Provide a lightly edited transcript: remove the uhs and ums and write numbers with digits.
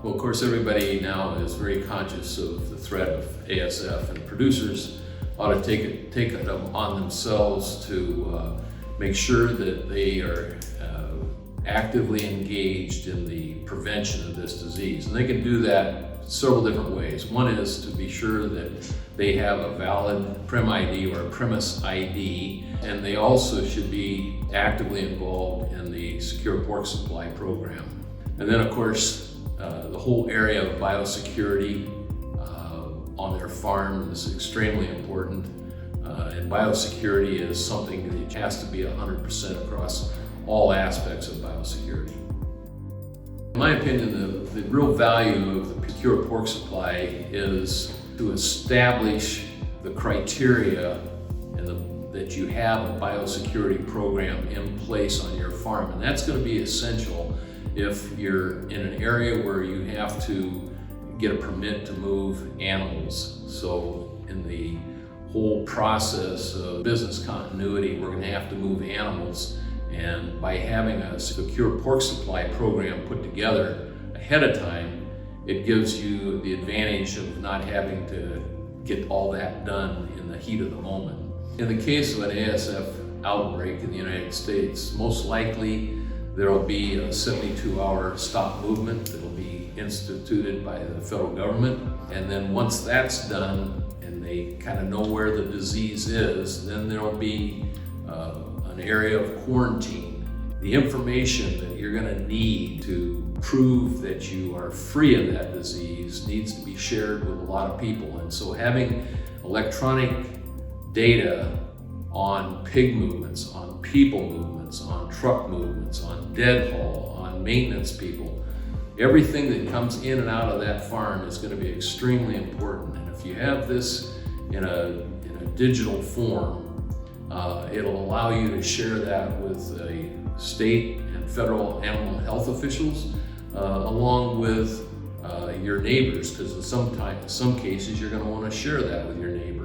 Well, of course, everybody now is very conscious of the threat of ASF, and producers ought to take it on themselves to make sure that they are actively engaged in the prevention of this disease. And they can do that several different ways. One is to be sure that they have a valid Prem ID or a premise ID, and they also should be actively involved in the secure pork supply program. And then, of course, the whole area of biosecurity on their farm is extremely important. And biosecurity is something that has to be 100% across all aspects of biosecurity. In my opinion, the real value of the secure pork supply is to establish the criteria and that you have a biosecurity program in place on your farm. And that's going to be essential if you're in an area where you have to get a permit to move animals. So in the whole process of business continuity, we're going to have to move animals. And by having a secure pork supply program put together ahead of time, it gives you the advantage of not having to get all that done in the heat of the moment. In the case of an ASF outbreak in the United States, most likely there will be a 72-hour stop movement that will be instituted by the federal government. And then once that's done and they kind of know where the disease is, then there will be an area of quarantine. The information that you're going to need to prove that you are free of that disease needs to be shared with a lot of people. And so having electronic data on pig movements, on people movements, on truck movements, on dead haul, on maintenance people, everything that comes in and out of that farm is going to be extremely important. And if you have this in a digital form, it'll allow you to share that with the state and federal animal health officials, along with your neighbors, because in some cases you're going to want to share that with your neighbors.